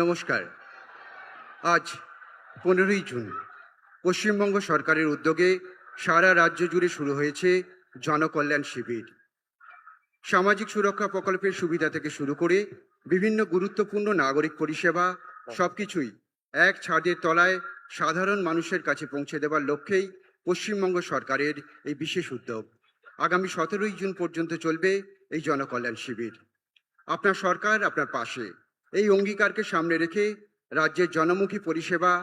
নমস্কার। আজ 15ই জুন পশ্চিমবঙ্গ সরকারের উদ্যোগে সারা রাজ্য জুড়ে শুরু হয়েছে জনকল্যাণ শিবির। সামাজিক সুরক্ষা প্রকল্পের সুবিধা থেকে শুরু করে বিভিন্ন গুরুত্বপূর্ণ নাগরিক পরিষেবা সবকিছুই এক ছাদের তলায় সাধারণ মানুষের কাছে পৌঁছে দেওয়ার লক্ষ্যেই পশ্চিমবঙ্গ সরকারের এই বিশেষ উদ্যোগ। আগামী 17ই জুন পর্যন্ত চলবে এই জনকল্যাণ শিবির। আপনার সরকার আপনার পাশে, এই অঙ্গীকারকে সামনে রেখে রাজ্যের জনমুখী পরিষেবা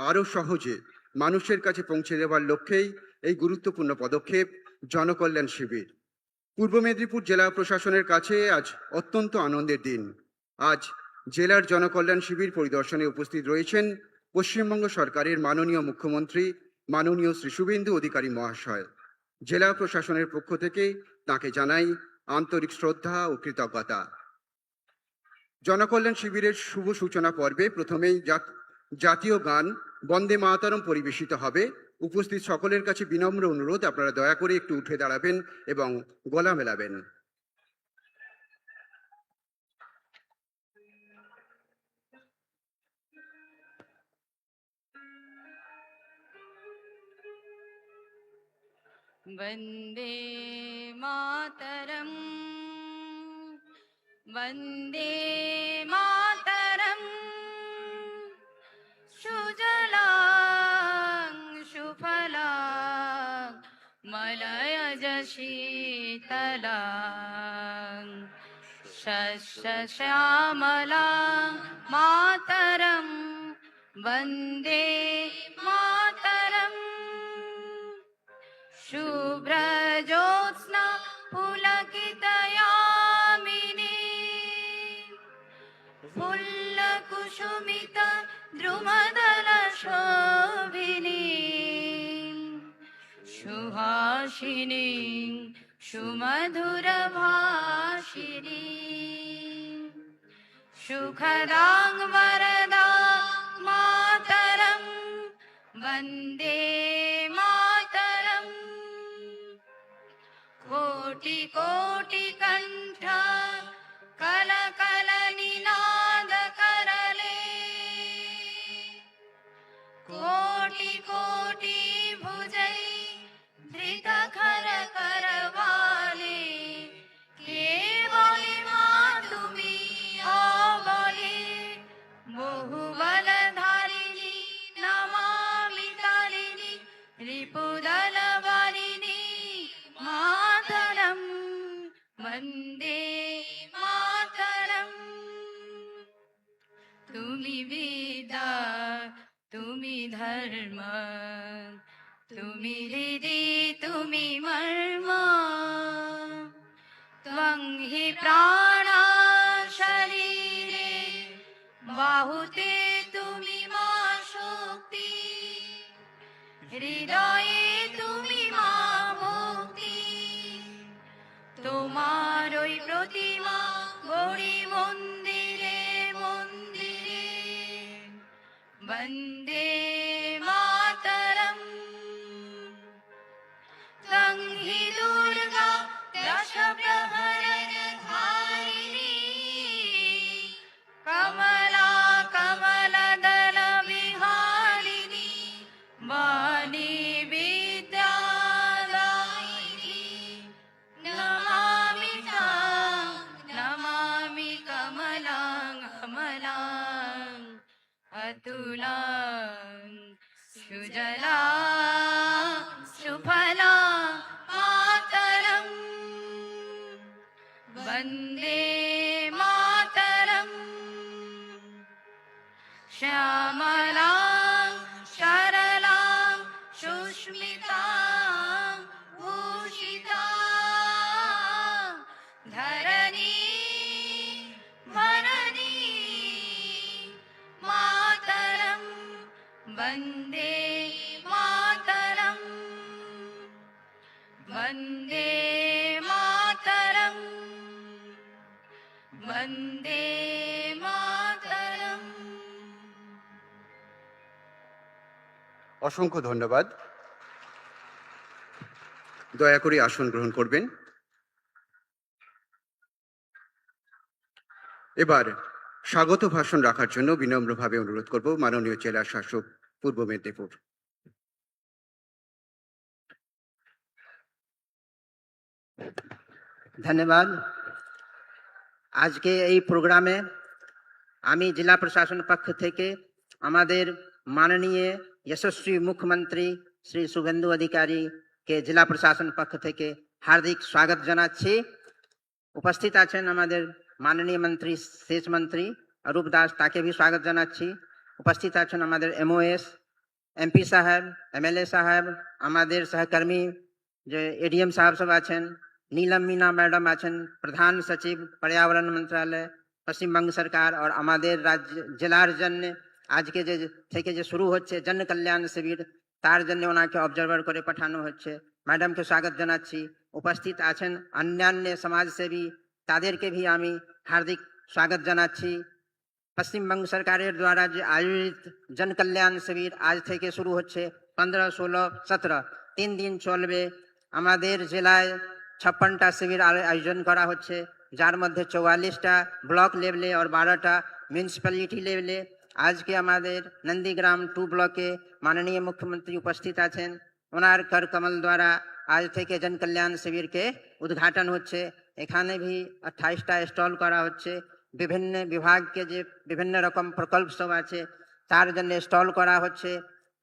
আরও সহজে মানুষের কাছে পৌঁছে দেওয়ার লক্ষ্যেই এই গুরুত্বপূর্ণ পদক্ষেপ জনকল্যাণ শিবির। পূর্ব মেদিনীপুর জেলা প্রশাসনের কাছে আজ অত্যন্ত আনন্দের দিন। আজ জেলার জনকল্যাণ শিবির পরিদর্শনে উপস্থিত রয়েছেন পশ্চিমবঙ্গ সরকারের মাননীয় মুখ্যমন্ত্রী মাননীয় শ্রী শুভেন্দু অধিকারী মহাশয়। জেলা প্রশাসনের পক্ষ থেকে তাকে জানাই আন্তরিক শ্রদ্ধা ও কৃতজ্ঞতা। জনকল্যাণ শিবিরের শুভ সূচনা পর্বে প্রথমেই জাতীয় গান বন্দে মাতরম পরিবেশিত হবে। উপস্থিত সকলের কাছে বিনম্র অনুরোধ, আপনারা দয়া করে একটু উঠে দাঁড়াবেন এবং গলা মেলাবেন। वन्दे मातरम् वन्दे मातरम् सुजलां सुफलां मलयज शीतलां शस्यश्यामलां मातरं वन्दे मातरम् शुभ्रज्योत्स्ना पुलकितयामिनी फुल्लकुसुमिता द्रुमदलशोभिनी सुहासिनी सुमधुरभाषिणी सुखदां वरदां मातरं वन्दे मातरम् कोटि कोटि कंठ कल कल निनाद करले कोटि कोटि भुजै धृत खर करवाले केवली मां तुमी आवले बहुबलधारिणी नमामि तारिणी रिपुदलवारिणी मातरं वन्दे मातरम् तुमि वेदा तुमि धर्म तुमि हृदि तुमि मर्म त्वं हि प्राणा शरीरे बाहुते तुमि मा शक्ति हृदये तुमि मा भक्ति তোমার ওই প্রতিমা গড়ি মন্দিরে মন্দিরে বন্দে মাতরম ত্বং হি দুর্গা দশ প্রহরণ ধারিণী কমলা কমলদল বিহারিণী বাণী বিদ্যাদায়িনী नमामि तां नमामि कमलां कमलां अतुलां सुजलां सुफलां मातरं वन्दे मातरम् श्यामलां सरलां सुस्मितां भूषितां धरणी भरणी मातरं वन्दे मातरं वन्दे मातरं वन्दे मातरम्। অসংখ্য ধন্যবাদ। দয়া করে আসন গ্রহণ করবেন। এবার স্বাগত ভাষণ রাখার জন্য বিনম্রভাবে অনুরোধ করব মাননীয় জেলা শাসক পূর্ব মেদিনীপুর। ধন্যবাদ। আজকে এই প্রোগ্রামে আমি জেলা প্রশাসন পক্ষ থেকে আমাদের মাননীয় यशस्वी মুখ্যমন্ত্রী শ্রী শুভেন্দু অধিকারী কে জেলা প্রশাসন পক্ষ থেকে হার্দিক স্বাগত জানাচ্ছি। উপস্থিত আছেন আমাদের মাননীয় মন্ত্রী সেচ মন্ত্রী অরূপ দাস, তাকে भी স্বাগত জানাচ্ছি। উপস্থিত আছেন আমাদের এমওএস, এমপি সাহেব, এমএলএ সাহেব, আমাদের সহকর্মী যে এডিএম সাহেব সব আছেন, नीलम मीना मैडम आছেন, प्रधान सचिव पर्यावरण मंत्रालय पश्चिमबंग सरकार, और আমাদের রাজ্য জেলার জন্য আজকে যে থেকে যে শুরু হচ্ছে জন কল্যাণ শিবির, তার জন্য ওনাকে অবজারভার করে পাঠানো হচ্ছে। ম্যাডামকে স্বাগত জানাচ্ছি। উপস্থিত আছেন অন্যান্য সমাজসেবী, তাদেরকে भी আমি হার্দিক স্বাগত জানাচ্ছি। পশ্চিমবঙ্গ সরকারের দ্বারা যে আয়োজিত জন কল্যাণ শিবির আজ থেকে শুরু হচ্ছে 15, 16, 17 3 দিন চলবে। আমাদের জেলায় 56টা শিবির আয়োজন করা হচ্ছে, যার মধ্যে 44টা ব্লক লেভেলে और 12টা মিউনিসিপ্যালিটি লেভেলে। আজকে আমাদের নন্দীগ্রাম 2 ব্লকে মাননীয় মুখ্যমন্ত্রী উপস্থিত আছেন। ওনার कर कमल দ্বারা আজ থেকে জন কল্যাণ শিবিরকে উদ্ঘাটন হচ্ছে। এখানে भी 28টা স্টল করা হচ্ছে। বিভিন্ন বিভাগকে যে বিভিন্ন রকম প্রকল্প সব আছে তার জন্য স্টল করা হচ্ছে।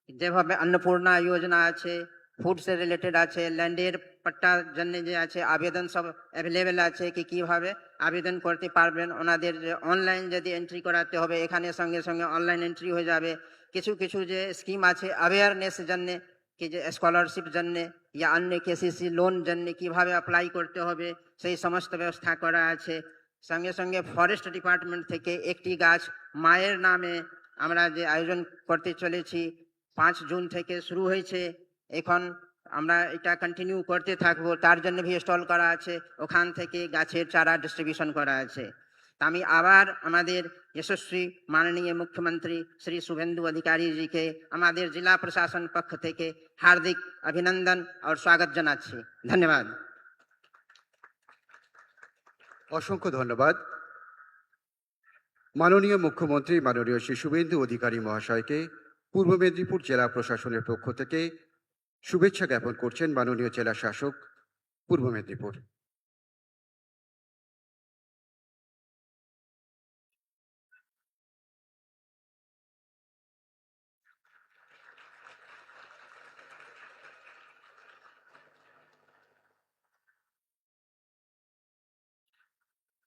যেভাবে अन्नपूर्णा योजना আছে, ফুড से রিলেটেড আছে, ল্যান্ডের পট্টার জন্য যে আছে আবেদন সব অ্যাভেলেবেল আছে, কি কিভাবে আবেদন করতে পারবেন। ওনাদের যে অনলাইন যদি এন্ট্রি করাতে হবে, এখানে সঙ্গে সঙ্গে অনলাইন এন্ট্রি হয়ে যাবে। কিছু কিছু যে স্কিম আছে অ্যাওয়ারনেস জন্য, কি যে স্কলারশিপ জন্য या अन्य কেসিসি লোন জন্য কিভাবে অ্যাপ্লাই করতে হবে, সেই সমস্ত ব্যবস্থা করা আছে। সঙ্গে সঙ্গে ফরেস্ট ডিপার্টমেন্ট থেকে একটি গাছ মায়ের নামে আমরা যে আয়োজন করতে চলেছি, 5 জুন থেকে শুরু হয়েছে। এখন আমরা এটা কন্টিনিউ করতে থাকবো, তার জন্য भी স্টল করা আছে। ওখান থেকে গাছের চারা ডিস্ট্রিবিউশন করা আছে। তা আমি আবার আমাদের यशस्वी মাননীয় মুখ্যমন্ত্রী শ্রী শুভেন্দু অধিকারী জিকে আমাদের জেলা প্রশাসন পক্ষ থেকে হার্দিক অভিনন্দন और স্বাগত জানাচ্ছি। ধন্যবাদ। অসংখ্য ধন্যবাদ। মাননীয় মুখ্যমন্ত্রী মাননীয় শ্রী শুভেন্দু অধিকারী মহাশয়কে পূর্ব মেদিনীপুর জেলা প্রশাসনের পক্ষ থেকে শুভেচ্ছা জ্ঞাপন করছেন মাননীয় জেলা শাসক পূর্ব মেদিনীপুর।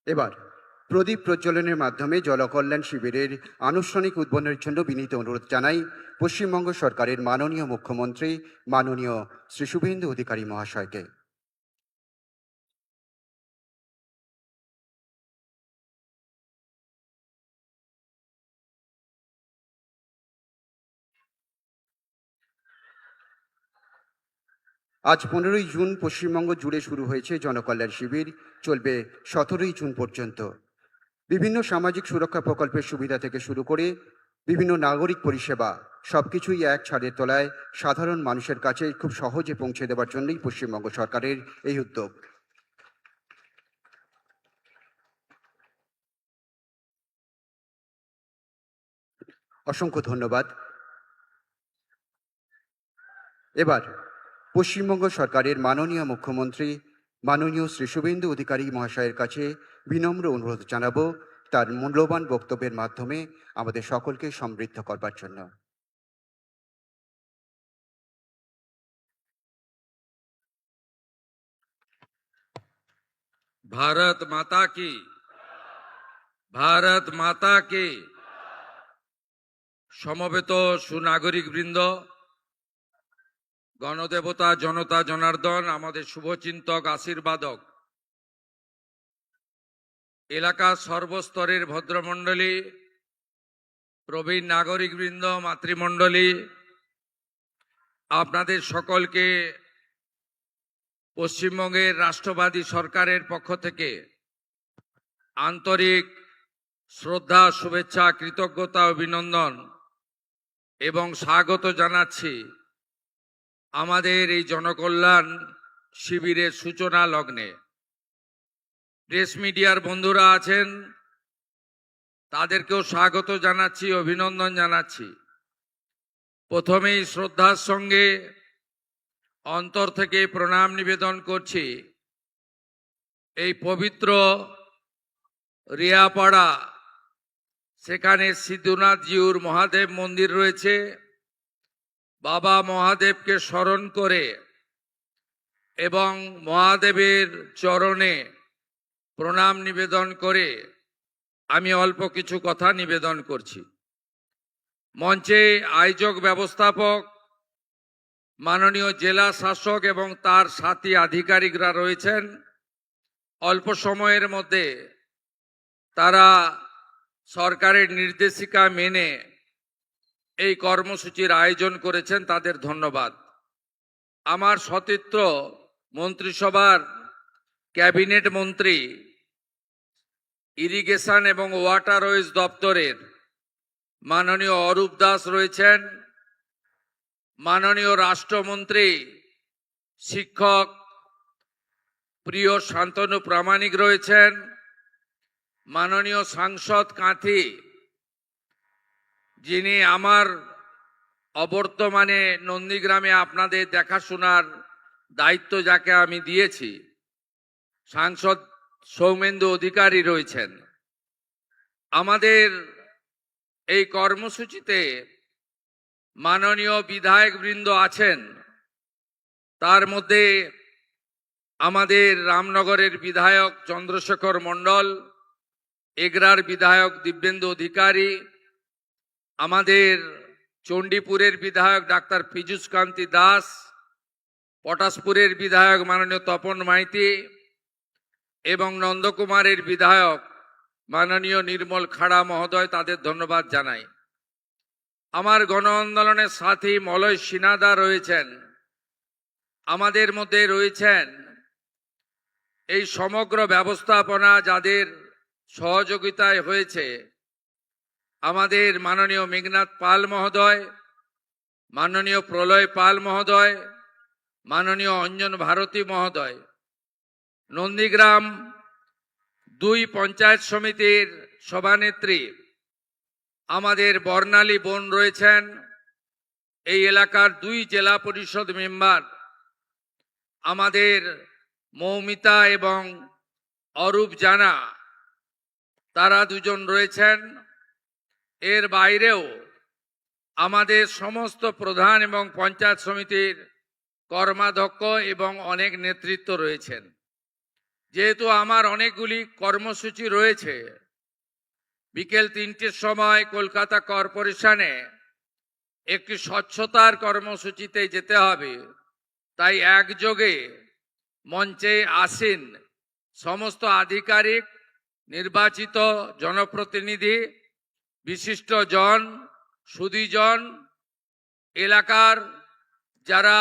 এবার প্রদীপ প্রজ্বলনের মাধ্যমে জলকল্যাণ শিবিরের আনুষ্ঠানিক উদ্বোধনের জন্য বিনীত অনুরোধ জানাই পশ্চিমবঙ্গ সরকারের মাননীয় মুখ্যমন্ত্রী মাননীয় শ্রী শুভেন্দু অধিকারী মহাশয়কে। আজ 15ই জুন পশ্চিমবঙ্গ জুড়ে শুরু হয়েছে জনকল্যাণ শিবির, চলবে 17ই জুন পর্যন্ত। বিভিন্ন সামাজিক সুরক্ষা প্রকল্পের সুবিধা থেকে শুরু করে বিভিন্ন নাগরিক পরিষেবা সবকিছুই এক ছাদের তলায় সাধারণ মানুষের কাছে খুব সহজে পৌঁছে দেওয়ার জন্যই পশ্চিমবঙ্গ সরকারের এই উদ্যোগ। অসংখ্য ধন্যবাদ। এবার পশ্চিমবঙ্গ সরকারের মাননীয় মুখ্যমন্ত্রী মাননীয় শ্রী শুভেন্দু অধিকারী মহাশয়ের কাছে বিনম্র অনুরোধ জানাবো তার মূল্যবান বক্তব্যের মাধ্যমে আমাদের সকলকে সমৃদ্ধ করবার জন্য। भारत माता की, भारत माता की। সমবেত সুনাগরিক বৃন্দ, গণদেবতা, জনতা জনার্দন, আমাদের শুভচিন্তক, আশীর্বাদক, এলাকার সর্বস্তরের ভদ্রমণ্ডলী, প্রবীণ নাগরিক বৃন্দ, মাতৃমণ্ডলী, আপনাদের সকলকে পশ্চিমবঙ্গের রাষ্ট্রবাদী সরকারের পক্ষ থেকে আন্তরিক শ্রদ্ধা, শুভেচ্ছা, কৃতজ্ঞতা, অভিনন্দন এবং স্বাগত জানাচ্ছি আমাদের এই জনকল্যাণ শিবিরের সূচনা লগ্নে। প্রেস মিডিয়ার বন্ধুরা আছেন, তাদেরকেও স্বাগত জানাচ্ছি, অভিনন্দন জানাচ্ছি। প্রথমেই শ্রদ্ধার সঙ্গে অন্তর থেকে প্রণাম নিবেদন করছি এই পবিত্র রিয়াপাড়া, সেখানে সিদ্ধনাথ জিউর মহাদেব মন্দির রয়েছে। বাবা মহাদেবকে স্মরণ করে এবং মহাদেবের চরণে প্রণাম নিবেদন করে আমি অল্প কিছু কথা নিবেদন করছি। মঞ্চে আয়োজক ব্যবস্থাপক, মাননীয় জেলা শাসক এবং তার সাথী আধিকারিকরা রয়েছেন। অল্প সময়ের মধ্যে তারা সরকারের নির্দেশিকা মেনে এই কর্মসূচির আয়োজন করেছেন, তাদের ধন্যবাদ। আমার সতীর্থ মন্ত্রিসভার ক্যাবিনেট মন্ত্রী, ইরিগেশন এবং ওয়াটারওয়েজ দপ্তরের মাননীয় অরূপ দাস রয়েছেন, মাননীয় রাষ্ট্রমন্ত্রী শিক্ষক প্রিয় শান্তনু প্রামাণিক রয়েছেন, মাননীয় সাংসদ কাঁথি, যিনি আমার অবর্তমানে নন্দীগ্রামে আপনাদের দেখাশোনার দায়িত্ব যাকে আমি দিয়েছি, সাংসদ সৌমেন্দু অধিকারী রয়েছেন। আমাদের এই কর্মসূচিতে মাননীয় বিধায়কবৃন্দ আছেন, তার মধ্যে আমাদের রামনগরের বিধায়ক চন্দ্রশেখর মণ্ডল, এগরার বিধায়ক দিব্যেন্দু অধিকারী, আমাদের চণ্ডীপুরের বিধায়ক ডাক্তার পীযূষ কান্তি দাস, পটাশপুরের বিধায়ক মাননীয় তপন মাইতি এবং নন্দকুমারের বিধায়ক মাননীয় নির্মল খাড়া মহোদয়, তাদের ধন্যবাদ জানাই। আমার গণ আন্দোলনের সাথী মলয় সিনহা রয়েছেন, আমাদের মধ্যে রয়েছেন এই সমগ্র ব্যবস্থাপনা যাদের সহযোগিতায় হয়েছে, আমাদের মাননীয় মেঘনাথ পাল মহোদয়, মাননীয় প্রলয় পাল মহোদয়, মাননীয় অঞ্জন ভারতী মহোদয়। নন্দীগ্রাম 2 পঞ্চায়েত সমিতির সভানেত্রী আমাদের বর্ণালী বোন রয়েছেন, এই এলাকার 2 জেলা পরিষদ মেম্বার আমাদের মৌমিতা এবং অরূপ জানা, তারা 2 জন রয়েছেন। এর বাইরেও আমাদের সমস্ত প্রধান এবং পঞ্চায়েত সমিতির কর্মাধ্যক্ষ এবং অনেক নেতৃত্ব রয়েছেন। যেহেতু আমার অনেকগুলি কর্মসূচি রয়েছে, বিকেল 3টের সময় কলকাতা কর্পোরেশনে একটি স্বচ্ছতার কর্মসূচিতে যেতে হবে, তাই একযোগে মঞ্চে আসীন সমস্ত আধিকারিক, নির্বাচিত জনপ্রতিনিধি, বিশিষ্ট জন, সুধীজন, এলাকার যারা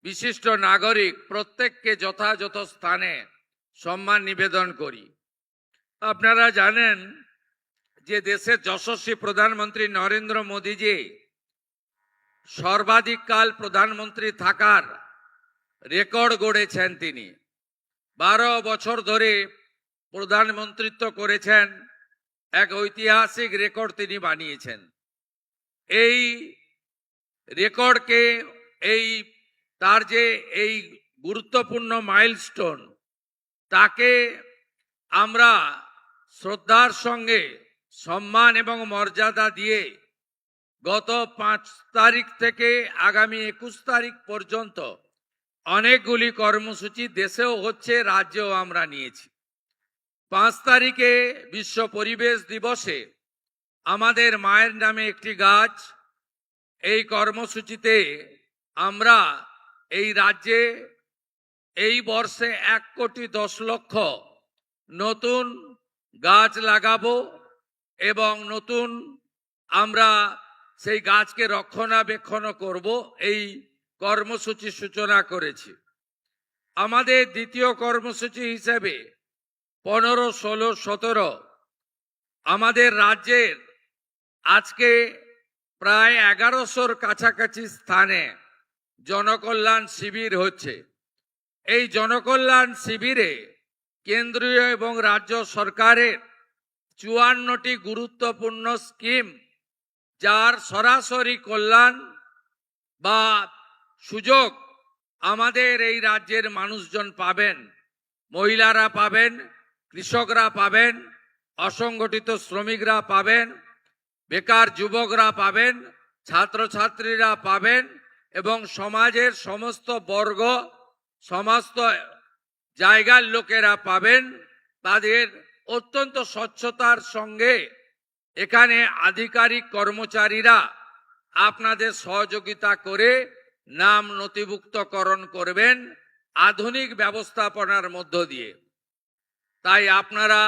বিশিষ্ট নাগরিক, প্রত্যেককে যথাযথ স্থানে সম্মান নিবেদন করি। আপনারা জানেন যে দেশের যশস্বী প্রধানমন্ত্রী নরেন্দ্র মোদীজি সর্বাধিক কাল প্রধানমন্ত্রী থাকার রেকর্ড গড়েছেন। তিনি 12 বছর ধরে প্রধানমন্ত্রিত্ব করেছেন, এক ঐতিহাসিক রেকর্ড তিনি বানিয়েছেন। এই রেকর্ডকে, তার যে এই গুরুত্বপূর্ণ মাইলস্টোন, তাকে আমরা শ্রদ্ধার সঙ্গে সম্মান এবং মর্যাদা দিয়ে গত 5 তারিখ থেকে আগামী 21 তারিখ পর্যন্ত অনেকগুলি কর্মসূচি দেশেও হচ্ছে, রাজ্যেও আমরা নিয়েছি। 5 তারিখে বিশ্ব পরিবেশ দিবসে আমাদের মায়ের নামে একটি গাছ, এই কর্মসূচিতে আমরা এই রাজ্যে এই বর্ষে 1,10,00,000 নতুন গাছ লাগাবো এবং নতুন আমরা সেই গাছকে রক্ষণাবেক্ষণ করব, এই কর্মসূচি সূচনা করেছি। আমাদের দ্বিতীয় কর্মসূচি হিসেবে 15, 16, 17 আমাদের রাজ্যের আজকে প্রায় 1100-র কাছাকাছি স্থানে জনকল্যাণ শিবির হচ্ছে। এই জনকল্যাণ শিবিরে কেন্দ্রীয় এবং রাজ্য সরকারের 54টি গুরুত্বপূর্ণ স্কিম, যার সরাসরি কল্যাণ বা সুযোগ আমাদের এই রাজ্যের মানুষজন পাবেন। মহিলারা পাবেন, কৃষকরা পাবেন, অসংগঠিত শ্রমিকরা পাবেন, বেকার যুবকরা পাবেন, ছাত্রছাত্রীরা পাবেন এবং সমাজের সমস্ত বর্গ, সমস্ত জায়গার লোকেরা পাবেন। তাদের অত্যন্ত স্বচ্ছতার সঙ্গে এখানে আধিকারিক কর্মচারীরা আপনাদের সহযোগিতা করে নাম নথিভুক্তকরণ করবেন আধুনিক ব্যবস্থাপনার মধ্য দিয়ে। তাই আপনারা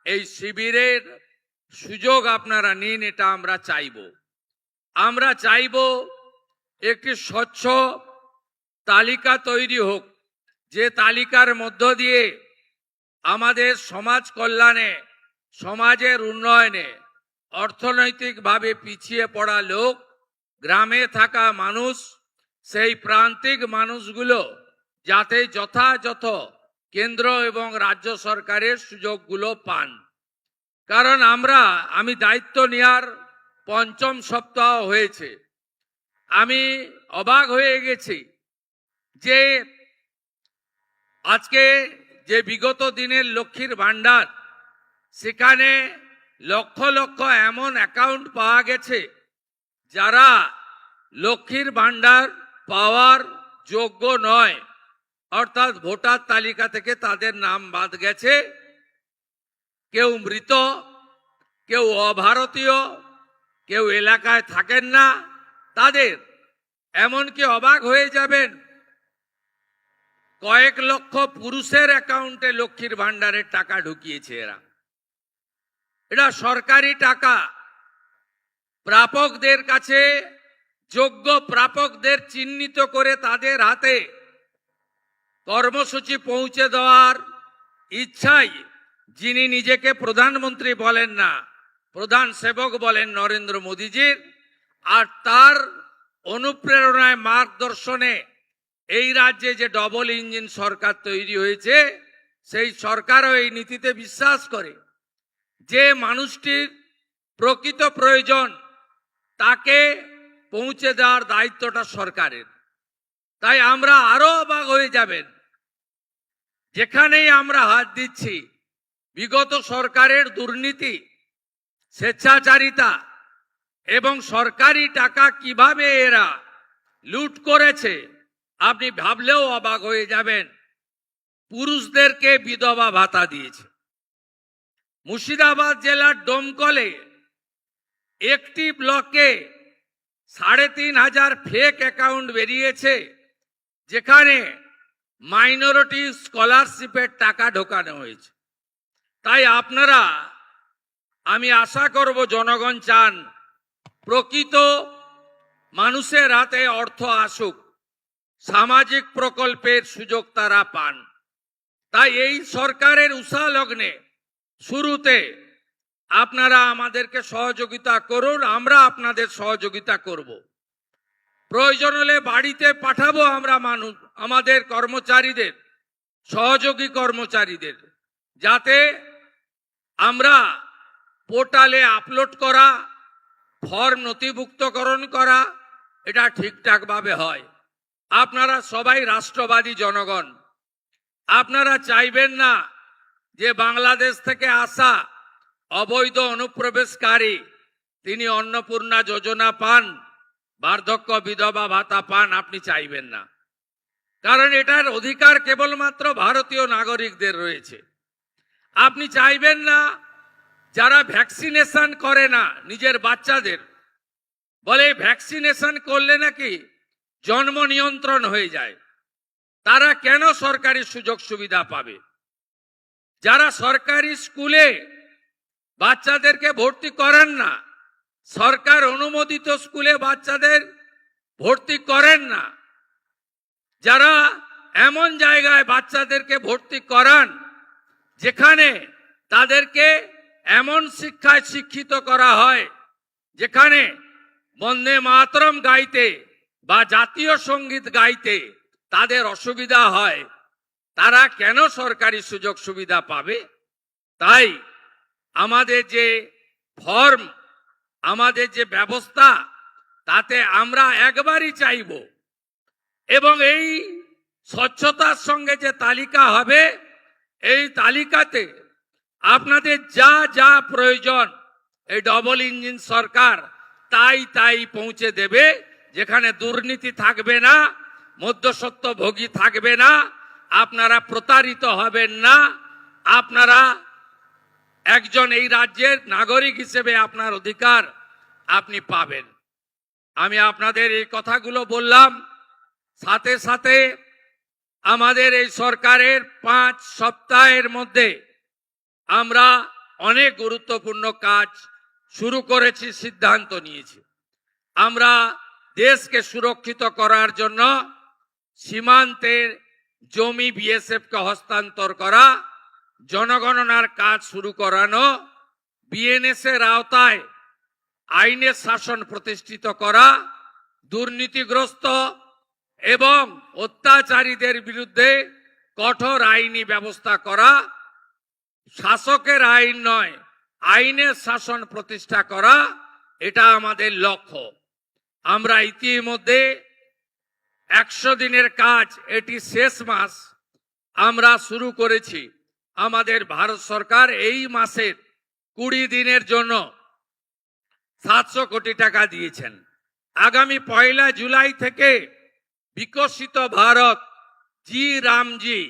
এই শিবিরের সুযোগ আপনারা নিন, এটা আমরা চাইব। আমরা চাইব একটি স্বচ্ছ তালিকা তৈরি হোক, যে তালিকার মধ্য দিয়ে আমাদের সমাজ কল্যাণে, সমাজের উন্নয়নে, অর্থনৈতিকভাবে পিছিয়ে পড়া লোক, গ্রামে থাকা মানুষ, সেই প্রান্তিক মানুষগুলো যাতে যথাযথ কেন্দ্র এবং রাজ্য সরকারের সুযোগগুলো পান। কারণ আমি দায়িত্ব নেওয়ার ৫ম সপ্তাহ হয়েছে। আমি অবাক হয়ে গেছি যে আজকে যে বিগত দিনের লক্ষ্মীর ভান্ডার, সেখানে লক্ষ লক্ষ এমন অ্যাকাউন্ট পাওয়া গেছে যারা লক্ষ্মীর ভান্ডার পাওয়ার যোগ্য নয়, অর্থাৎ ভোটার তালিকা থেকে তাদের নাম বাদ গেছে। কেউ মৃত, কেউ অভারতীয়, কেউ এলাকায় থাকেন না তাদের। এমনকি অবাক হয়ে যাবেন, কয়েক লক্ষ পুরুষের অ্যাকাউন্টে লক্ষ্মীর ভান্ডারের টাকা ঢুকিয়েছে এরা। এটা সরকারি টাকা। প্রাপকদের কাছে, যোগ্য প্রাপকদের চিহ্নিত করে তাদের হাতে কর্মসূচি পৌঁছে দেওয়ার ইচ্ছাই যিনি নিজেকে প্রধানমন্ত্রী বলেন না, প্রধান সেবক বলেন নরেন্দ্র মোদীজির, আর তার অনুপ্রেরণায়, মার্গদর্শনে এই রাজ্যে যে ডবল ইঞ্জিন সরকার তৈরি হয়েছে, সেই সরকারও এই নীতিতে বিশ্বাস করে যে মানুষটির প্রকৃত প্রয়োজন তাকে পৌঁছে দেওয়ার দায়িত্বটা সরকারের। তাই আমরা আরো অবাক হয়ে যাবেন, যেখানেই আমরা হাত দিচ্ছি বিগত সরকারের দুর্নীতি, স্বেচ্ছাচারিতা এবং সরকারি টাকা কিভাবে এরা লুট করেছে, আপনি ভাবলেও অবাক হয়ে যাবেন। পুরুষদেরকে বিধবা ভাতা দিয়েছে। মুর্শিদাবাদ জেলার ডোমকলে একটি ব্লকে ৩৫০০ ফেক অ্যাকাউন্ট বেরিয়েছে, যেখানে মাইনরিটি স্কলারশিপের টাকা ঢোকানো হয়েছে। তাই আমি আশা করব, জনগণ চান প্রকৃত মানুষের হাতে অর্থ আসুক, সামাজিক প্রকল্পের সুযোগ তারা পান। তাই এই সরকারের উষা লগ্নে শুরুতে আপনারা আমাদেরকে সহযোগিতা করুন, আমরা আপনাদের সহযোগিতা করব। প্রয়োজন হলে বাড়িতে পাঠাবো আমরা আমাদের কর্মচারীদের, সহযোগী কর্মচারীদের, যাতে আমরা পোর্টালে আপলোড করা, ফর্ম নথিভুক্তকরণ করা, এটা ঠিকঠাকভাবে হয়। আপনারা সবাই রাষ্ট্রবাদী জনগণ। আপনারা চাইবেন না যে বাংলাদেশ থেকে আসা অবৈধ অনুপ্রবেশকারী তিনি অন্নপূর্ণা যোজনা পান, বার্ধক্য বিধবা ভাতা পান। আপনি চাইবেন না, কারণ এটার অধিকার কেবলমাত্র ভারতীয় নাগরিকদের রয়েছে। আপনি চাইবেন না যারা ভ্যাকসিনেশন করে না নিজের বাচ্চাদের, বলে ভ্যাকসিনেশন করলে নাকি জন্ম নিয়ন্ত্রণ হয়ে যায়, তারা কেন সরকারি সুযোগ সুবিধা পাবে? যারা সরকারি স্কুলে বাচ্চাদেরকে ভর্তি করেন না, সরকার অনুমোদিত স্কুলে বাচ্চাদের ভর্তি করেন না, যারা এমন জায়গায় বাচ্চাদেরকে ভর্তি করান যেখানে তাদেরকে এমন শিক্ষায় শিক্ষিত করা হয় যেখানে বন্দে মাতরম গাইতে বা জাতীয় সঙ্গীত গাইতে তাদের অসুবিধা হয়, তারা কেন সরকারি সুযোগ সুবিধা পাবে? তাই আমাদের যে ফর্ম, আমাদের যে ব্যবস্থা, তাতে আমরা একবারই চাইব এবং এই স্বচ্ছতার সঙ্গে যে তালিকা হবে, এই তালিকাতে আপনাদের যা যা প্রয়োজন এই ডবল ইঞ্জিন সরকার তাই পৌঁছে দেবে। যেখানে দুর্নীতি থাকবে না, মধ্যস্বত্বভোগী থাকবে না, আপনারা প্রতারিত হবেন না, আপনারা একজন এই রাজ্যের নাগরিক হিসেবে আপনার অধিকার আপনি পাবেন। আমি আপনাদের এই কথাগুলো বললাম। সাথে সাথে আমাদের এই সরকারের 5 সপ্তাহের মধ্যে আমরা অনেক গুরুত্বপূর্ণ কাজ শুরু করেছি, সিদ্ধান্ত নিয়েছি। আমরা দেশকে সুরক্ষিত করার জন্য সীমান্তের জমি বিএসএফ কে হস্তান্তর করা, জনগণনার কাজ শুরু করানো, বিএনএস এর আওতায় আইনের শাসন প্রতিষ্ঠিত করা, দুর্নীতিগ্রস্ত এবং অত্যাচারীদের বিরুদ্ধে কঠোর আইনি ব্যবস্থা করা, শাসকের আইন নয় আইনের শাসন প্রতিষ্ঠা করা, এটা আমাদের লক্ষ্য। আমরা ইতিমধ্যে 100 দিনের কাজ, এটি শেষ মাস, আমরা শুরু করেছি। আমাদের ভারত সরকার এই মাসের 20 দিনের জন্য 700 কোটি টাকা দিয়েছেন। আগামী 1 জুলাই থেকে বিকশিত ভারত জি রামজি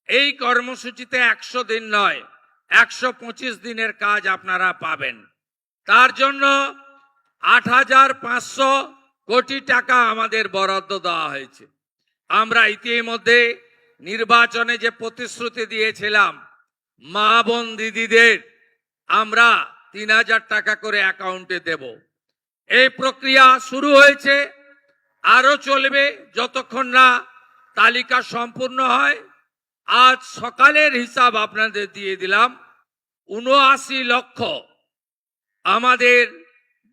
এই কর্মসূচিতে 100 দিন নয় 125 দিনের কাজ আপনারা পাবেন। তার জন্য 8,500 কোটি টাকা আমাদের বরাদ্দ দেওয়া হয়েছে। আমরা ইতিমধ্যে নির্বাচনে যে প্রতিশ্রুতি দিয়েছিলাম, মা বোন দিদিদের আমরা 3,000 টাকা করে অ্যাকাউন্টে দেব। এই প্রক্রিয়া শুরু হয়েছে, আরো চলবে যতক্ষণ না তালিকা সম্পূর্ণ হয়। আজ সকালের হিসাব আপনাদের দিয়ে দিলাম, 79 লক্ষ আমাদের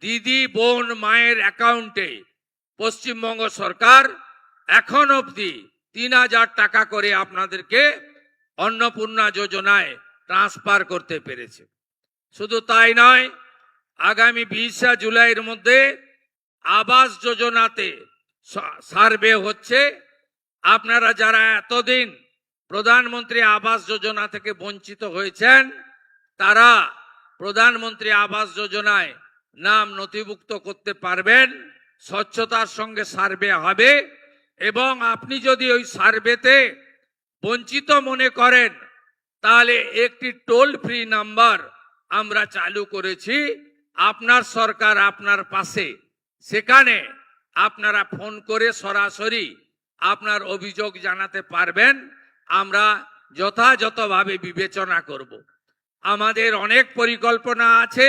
দিদি বোন মায়ের অ্যাকাউন্টে পশ্চিমবঙ্গ সরকার এখন অবধি 3,000 টাকা করে আপনাদেরকে অন্নপূর্ণা যোজনায় ট্রান্সফার করতে পেরেছে। শুধু তাই নয়, আগামী 20 জুলাইয়ের মধ্যে আবাস যোজনাতে সার্ভে হচ্ছে। আপনারা যারা এতদিন প্রধানমন্ত্রী আবাস যোজনা থেকে বঞ্চিত হয়েছেন, তারা প্রধানমন্ত্রী আবাস যোজনায় নাম নথিভুক্ত করতে পারবেন। স্বচ্ছতার সঙ্গে সার্ভে হবে এবং আপনি যদি ওই সার্ভেতে বঞ্চিত মনে করেন, তাহলে একটি টোল ফ্রি নাম্বার আমরা চালু করেছি, আপনার সরকার আপনার পাশে। সেখানে আপনারা ফোন করে সরাসরি আপনার অভিযোগ জানাতে পারবেন, আমরা যথাযথভাবে বিবেচনা করব। আমাদের অনেক পরিকল্পনা আছে,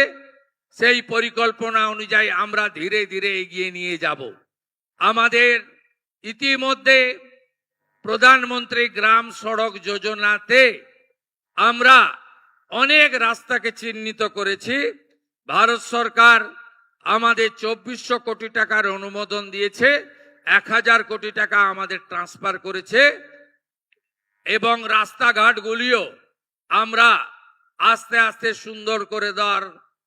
সেই পরিকল্পনা অনুযায়ী আমরা ধীরে ধীরে এগিয়ে নিয়ে যাব। আমাদের ইতিমধ্যে প্রধানমন্ত্রী গ্রাম সড়ক যোজনাতে আমরা অনেক রাস্তাকে চিহ্নিত করেছি। ভারত সরকার আমাদের 2400 কোটি টাকার অনুমোদন দিয়েছে, 1000 কোটি টাকা আমাদের ট্রান্সফার করেছে এবং রাস্তাঘাটগুলিও আমরা আস্তে আস্তে সুন্দর করে দেওয়ার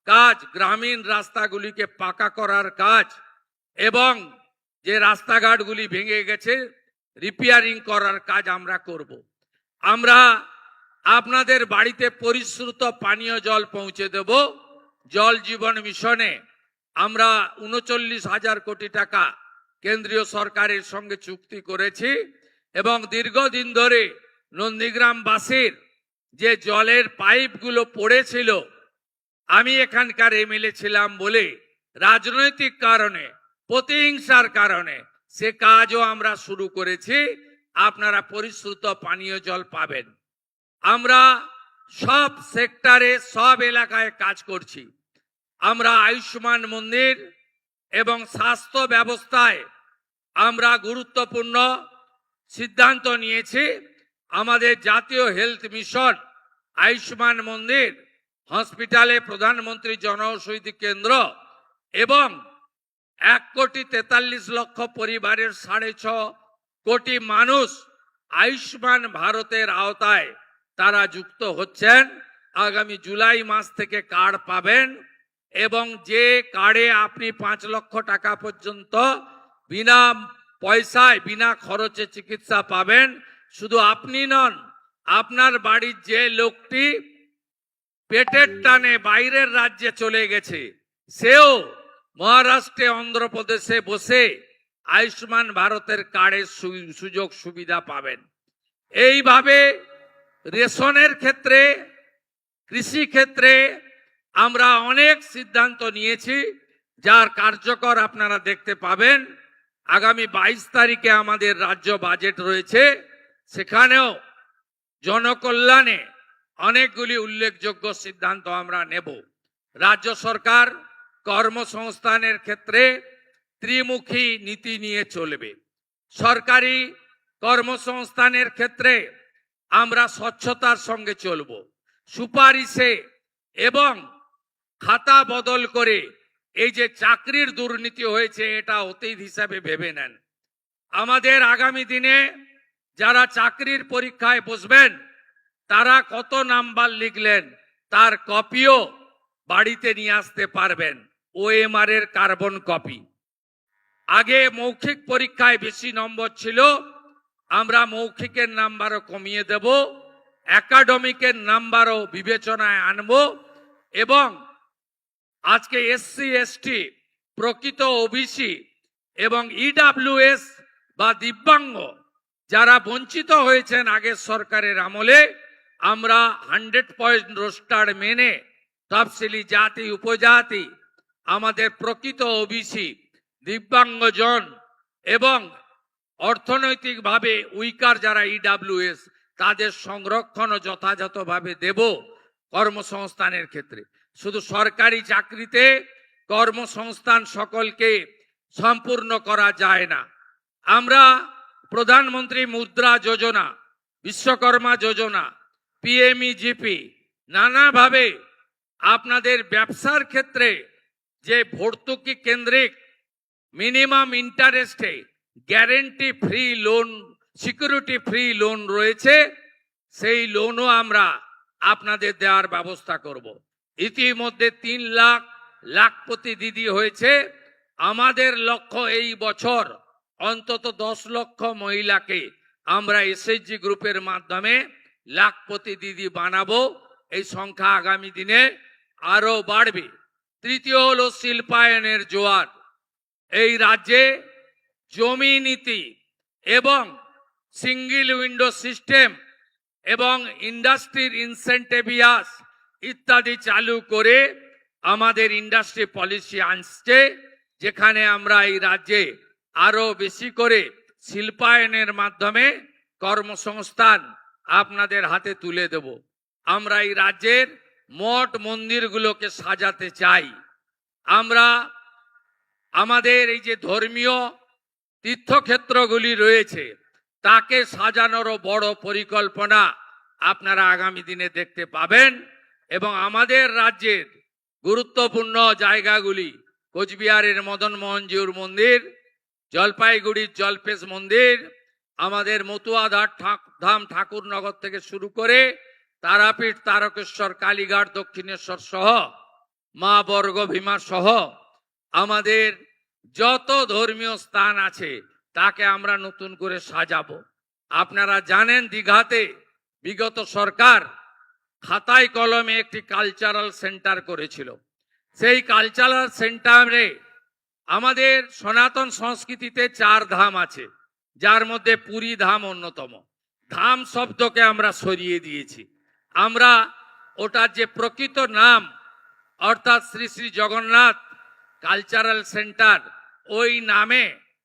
কাজ, গ্রামীণ রাস্তাগুলিকে পাকা করার কাজ এবং যে রাস্তাঘাটগুলি ভেঙে গেছে রিপেয়ারিং করার কাজ আমরা করব। আমরা আপনাদের বাড়িতে পরিশ্রুত পানীয় জল পৌঁছে দেব। জল জীবন মিশনে আমরা 39,000 কোটি টাকা কেন্দ্রীয় সরকারের সঙ্গে চুক্তি করেছি এবং দীর্ঘদিন ধরে নন্দীগ্রামবাসীর যে জলের পাইপগুলো পড়েছিল, আমি এখানকার এমএলএ ছিলাম বলে রাজনৈতিক কারণে, প্রতিহিংসার কারণে সে কাজও আমরা শুরু করেছি। আপনারা পরিশ্রুত পানীয় জল পাবেন। আমরা সব সেক্টরে, সব এলাকায় কাজ করছি। আমরা আয়ুষ্মান মন্দির এবং স্বাস্থ্য ব্যবস্থায় আমরা গুরুত্বপূর্ণ সিদ্ধান্ত নিয়েছি। আমাদের জাতীয় হেলথ মিশন, আয়ুষ্মান মন্দির, হসপিটালে প্রধানমন্ত্রী জনঔষধি কেন্দ্র এবং 1,43,00,000 পরিবারের 6.5 কোটি মানুষ আয়ুষ্মান ভারতের আওতায় তারা যুক্ত হচ্ছেন। আগামী জুলাই মাস থেকে কার্ড পাবেন এবং যে কার্ডে আপনি 5 লক্ষ টাকা পর্যন্ত বিনা পয়সায় বিনা খরচে চিকিৎসা পাবেন। শুধু আপনি নন, আপনার বাড়ির যে লোকটি পেটের টানে বাইরের রাজ্যে চলে গেছে সেও মহারাষ্ট্রে অন্ধ্রপ্রদেশে বসে আয়ুষ্মান ভারতের কার্ডের সুযোগ সুবিধা পাবেন। এইভাবে রেশনের ক্ষেত্রে, কৃষি ক্ষেত্রে আমরা অনেক সিদ্ধান্ত নিয়েছি, যার কার্যকর আপনারা দেখতে পাবেন। আগামী 22 তারিখে আমাদের রাজ্য বাজেট রয়েছে, সেখানেও জনকল্যাণে অনেকগুলি উল্লেখযোগ্য সিদ্ধান্ত আমরা নেব। রাজ্য সরকার কর্মসংস্থানের ক্ষেত্রে ত্রিমুখী নীতি নিয়ে চলবে। সরকারি কর্মসংস্থানের ক্ষেত্রে আমরা স্বচ্ছতার সঙ্গে চলব, সুপারিশে এবং খাতা বদল করে এই যে চাকরির দুর্নীতি হয়েছে এটা অতীত হিসাবে ভেবে নেন। আমাদের আগামী দিনে যারা চাকরির পরীক্ষায় বসবেন তারা কত নাম্বার লিখলেন তার কপিও বাড়িতে নিয়ে আসতে পারবেন, OMR এর কার্বন কপি। আগে মৌখিক পরীক্ষায় বেশি নম্বর ছিল, আমরা মৌখিকের নাম্বারও কমিয়ে দেব, একাডেমিকের নাম্বারও বিবেচনায় আনব এবং আজকে SC ST, প্রকৃত OBC এবং EWS বা দিব্যাঙ্গ যারা বঞ্চিত হয়েছেন আগের সরকারের আমলে, আমরা 100 রোস্টার মেনে তফসিলি জাতি উপজাতি, আমাদের প্রকৃত OBC, দিব্যাঙ্গজন এবং অর্থনৈতিকভাবে উইকার যারা EWS তাদের সংরক্ষণ যথাযথভাবে দেব কর্মসংস্থানের ক্ষেত্রে। শুধু সরকারি চাকরিতে কর্মসংস্থান সকলকে সম্পূর্ণ করা যায় না। আমরা প্রধানমন্ত্রী মুদ্রা যোজনা, বিশ্বকর্মা যোজনা, PMEGP নানাভাবে আপনাদের ব্যবসার ক্ষেত্রে যে ভর্তুকি কেন্দ্রিক মিনিমাম ইন্টারেস্টে guarantee free loan, security free loan রয়েছে, সেই লোনও আমরা আপনাদের দেওয়ার ব্যবস্থা করব। ইতিমধ্যে 3 লাখ লাখপতি দিদি হয়েছে। আমাদের লক্ষ্য এই বছর অন্তত 10 লক্ষ মহিলাকে আমরা SHG গ্রুপের মাধ্যমে লাখপতি দিদি বানাবো। এই সংখ্যা আগামী দিনে আরো বাড়বে। তৃতীয় হলো শিল্পায়নের জোয়ার। এই রাজ্যে জমি নীতি এবং সিঙ্গেল উইন্ডো সিস্টেম এবং ইন্ডাস্ট্রির ইনসেন্টিভিয়াস ইত্যাদি চালু করে আমাদের ইন্ডাস্ট্রি পলিসি আনছে, যেখানে আমরা এই রাজ্যে আরো বেশি করে শিল্পায়নের মাধ্যমে কর্মসংস্থান আপনাদের হাতে তুলে দেব। আমরা এই রাজ্যের মঠ মন্দিরগুলোকে সাজাতে চাই। আমরা আমাদের এই যে ধর্মীয় তীর্থক্ষেত্রগুলি রয়েছে তাকে সাজানোরও বড় পরিকল্পনা আপনারা আগামী দিনে দেখতে পাবেন। এবং আমাদের রাজ্যের গুরুত্বপূর্ণ জায়গাগুলি, কোচবিহারের মদন মোহনজিউর মন্দির, জলপাইগুড়ির জলপেশ মন্দির, আমাদের মতুয়া ধাম ঠাকুরনগর থেকে শুরু করে তারাপীঠ, তারকেশ্বর, কালীঘাট, দক্ষিণেশ্বর সহ মা বর্গ ভীমা সহ আমাদের যত ধর্মীয় স্থান আছে তাকে আমরা নতুন করে সাজাবো। আপনারা জানেন দীঘাতে বিগত সরকার খাতায় কলমে একটি কালচারাল সেন্টার করেছিল। সেই কালচারাল সেন্টারে আমাদের সনাতন সংস্কৃতিতে 4 ধাম আছে, যার মধ্যে পুরী ধাম অন্যতম। ধাম শব্দকে আমরা সরিয়ে দিয়েছি। আমরা ওটার যে প্রকৃত নাম অর্থাৎ শ্রী শ্রী জগন্নাথ কালচারাল সেন্টার, ওই নামে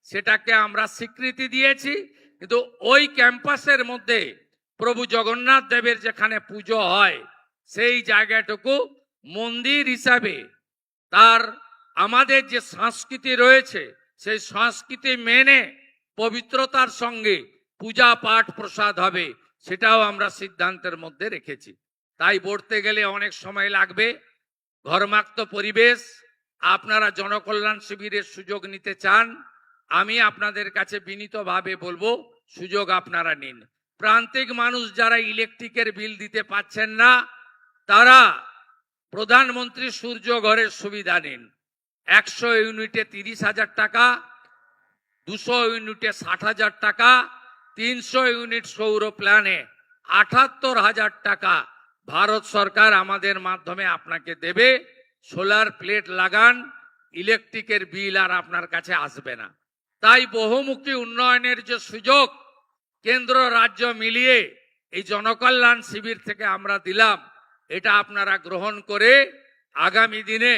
সেটাকে আমরা স্বীকৃতি দিয়েছি। কিন্তু ওই ক্যাম্পাসের মধ্যে প্রভু জগন্নাথ দেবের যেখানে পুজো হয় সেই জায়গাটুকু মন্দির হিসাবে তার আমাদের যে সংস্কৃতি রয়েছে সেই সংস্কৃতি মেনে পবিত্রতার সঙ্গে পূজা পাঠ প্রসাদ হবে, সেটাও আমরা সিদ্ধান্তের মধ্যে রেখেছি। তাই পড়তে গেলে অনেক সময় লাগবে। ঘর্মাক্ত পরিবেশ, আপনারা জনকল্যাণ শিবিরের সুযোগ নিতে চান, আমি আপনাদের কাছে বিনীতভাবে বলবো সুযোগ আপনারা নিন। প্রান্তিক মানুষ যারা ইলেকট্রিকের বিল দিতে পাচ্ছেন না, তারা প্রধানমন্ত্রী সূর্য ঘরের সুবিধা নিন। 100 ইউনিটে 30,000 টাকা, 200 ইউনিটে 60,000 টাকা, 300 ইউনিট সৌর প্ল্যানে 78,000 টাকা ভারত সরকার আমাদের মাধ্যমে আপনাকে দেবে। সোলার প্লেট লাগান, ইলেকট্রিকের বিল আর আপনার কাছে আসবে না। তাই বহুমুখী উন্নয়নের যে সুযোগ কেন্দ্র রাজ্য মিলিয়ে এই জনকল্যাণ শিবির থেকে আমরা দিলাম, এটা আপনারা গ্রহণ করে আগামী দিনে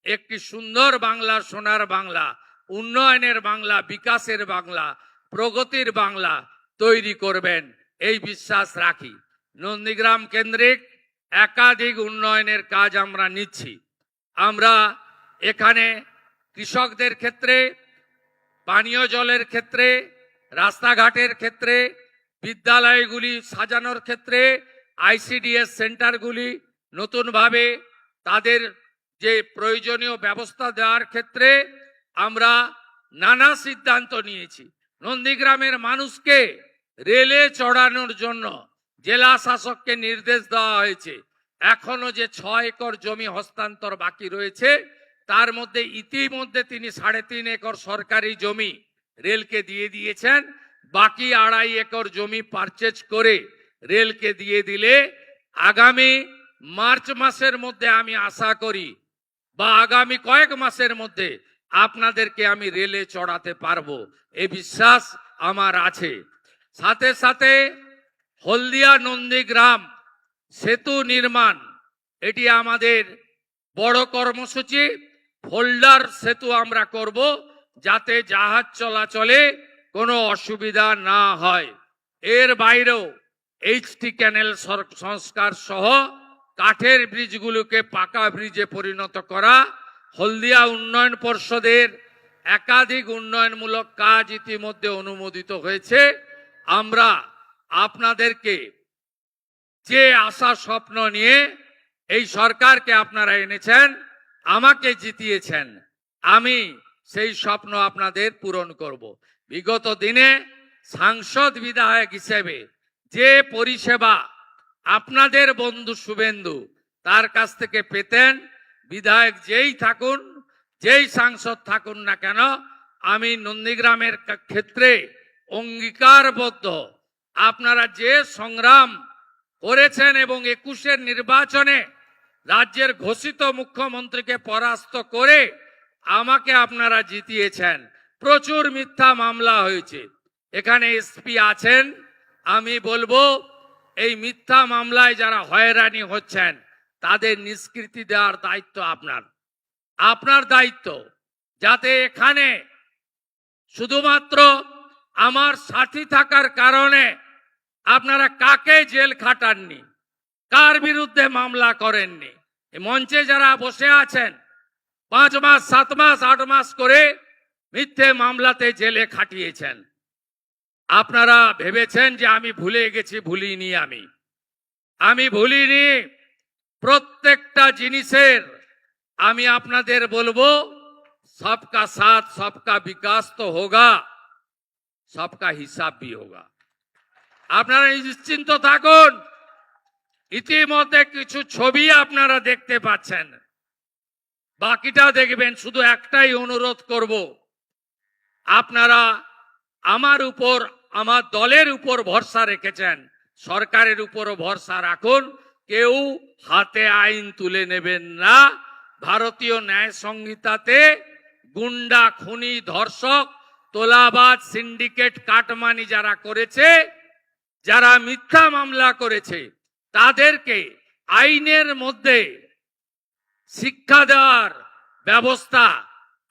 একটি সুন্দর বাংলা, সোনার বাংলা, উন্নয়নের বাংলা, বিকাশের বাংলা, প্রগতির বাংলা তৈরি করবেন এই বিশ্বাস রাখি। নন্দীগ্রাম কেন্দ্রিক একাধিক উন্নয়নের কাজ আমরা নিচ্ছি। আমরা এখানে কৃষকদের ক্ষেত্রে, পানীয় জলের ক্ষেত্রে, রাস্তাঘাটের ক্ষেত্রে, বিদ্যালয়গুলি সাজানোর ক্ষেত্রে, আইসিডিএস সেন্টারগুলি নতুনভাবে তাদের যে প্রয়োজনীয় ব্যবস্থা দেওয়ার ক্ষেত্রে আমরা নানা সিদ্ধান্ত নিয়েছি। নন্দীগ্রামের মানুষকে রেলে চড়ানোর জন্য জেলা শাসককে নির্দেশ দেওয়া হয়েছে। এখনো যে 6 একর জমি হস্তান্তর বাকি রয়েছে, তার মধ্যে ইতিমধ্যে তিনি 3.5 একর সরকারি জমি রেলকে দিয়ে দিয়েছেন। বাকি 2.5 একর জমি পারচেজ করে রেলকে দিয়ে দিলে আগামী মার্চ মাসের মধ্যে আমি আশা করি, বা আগামী কয়েক মাসের মধ্যে আপনাদেরকে আমি রেলে চড়াতে পারবো, এই বিশ্বাস আমার আছে। সাথে সাথে হলদিয়া নন্দীগ্রাম সেতু নির্মাণ, এটি আমাদের বড় কর্মসূচি। ফোল্ডার সেতু আমরা করব, যাতে জাহাজ চলাচলে কোনো অসুবিধা না হয়। এর বাইরেও এইচটি ক্যানেল সংস্কার সহ কাঠের ব্রিজগুলোকে পাকা ব্রিজে পরিণত করা, হলদিয়া উন্নয়ন পর্ষদের একাধিক উন্নয়নমূলক কাজ ইতিমধ্যে অনুমোদিত হয়েছে। আমরা আপনাদেরকে যে আশা স্বপ্ন নিয়ে এই সরকারকে আপনারা এনেছেন, আমাকে জিতিয়েছেন, আমি সেই স্বপ্ন আপনাদের পূরণ করব। বিগত দিনে সাংসদ বিধায়ক হিসেবে যে পরিষেবা আপনাদের বন্ধু শুভেন্দু তার কাছ থেকে পেতেন, বিধায়ক যেই থাকুন, যেই সাংসদ থাকুন না কেন, আমি নন্দীগ্রামের ক্ষেত্রে অঙ্গীকারবদ্ধ। আপনারা যে সংগ্রাম করেছেন এবং 21-এর নির্বাচনে রাজ্যের ঘোষিত মুখ্যমন্ত্রীকে পরাস্ত করে আমাকে আপনারা জিতিয়েছেন। প্রচুর মিথ্যা মামলা হয়েছে, এখানে এসপি আছেন, আমি বলবো এই মিথ্যা মামলায় যারা হয়রানি হচ্ছেন তাদের নিষ্কৃতি দেওয়ার দায়িত্ব আপনার। আপনার দায়িত্ব, যাতে এখানে শুধুমাত্র আমার সাথী থাকার কারণে আপনারা কাকে জেল খাটাননি, কার বিরুদ্ধে মামলা করেননি। এই মঞ্চে যারা বসে আছেন 5 মাস, 7 মাস, 8 মাস করে মিথ্যে মামলাতে জেলে খাটিয়েছেন। আপনারা ভেবেছেন যে আমি ভুলে গেছি, ভুলিনি। আমি ভুলিনি। প্রত্যেকটা জিনিসের আমি আপনাদের বলবো, সবকা সাথ সবকা বিকাশ তো হোগা, সবকা হিসাব ভি হোগা। আপনারা নিশ্চিন্ত থাকুন। ইতিমধ্যে কিছু ছবি আপনারা দেখতে পাচ্ছেন, বাকিটা দেখবেন। শুধু একটাই অনুরোধ করব, আপনারা আমার উপর, আমার দলের উপর ভরসা রেখেছেন, সরকারের উপরও ভরসা রাখুন। কেউ হাতে আইন তুলে নেবেন না। ভারতীয় ন্যায় সংহিতাতে গুন্ডা, খুনি, ধর্ষক, তোলাবাজ, সিন্ডিকেট, কাটমানি যারা করেছে, যারা মিথ্যা মামলা করেছে, তাদেরকে আইনের মধ্যে শিক্ষা দেওয়ার ব্যবস্থা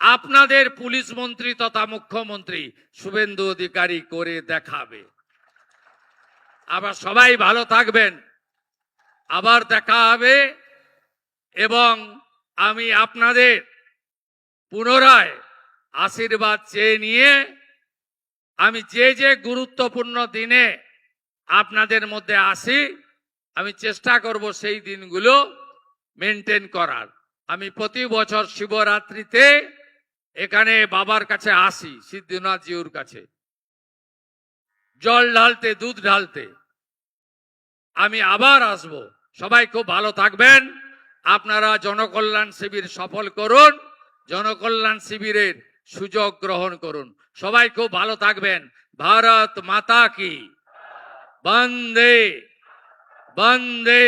আপনাদের পুলিশ মন্ত্রী তথা মুখ্যমন্ত্রী শুভেন্দু অধিকারী করে দেখাবে। আবার সবাই ভালো থাকবেন, আবার দেখা হবে। এবং আমি আপনাদের পুনরায় আশীর্বাদ চেয়ে নিয়ে আমি যে গুরুত্বপূর্ণ দিনে আপনাদের মধ্যে আসি, আমি চেষ্টা করব সেই দিনগুলো মেনটেন করার। আমি প্রতি বছর শিবরাত্রিতে এখানে বাবার কাছে আসি, সিদ্ধনাথ জিউর কাছে, জল ঢালতে, দুধ ঢালতে। আমি আবার আসব। সবাই খুব ভালো থাকবেন। আপনারা জনকল্যাণ শিবির সফল করুন, জনকল্যাণ শিবিরের সুযোগ গ্রহণ করুন। সবাই খুব ভালো থাকবেন। ভারত মাতা কি বন্দে বন্দে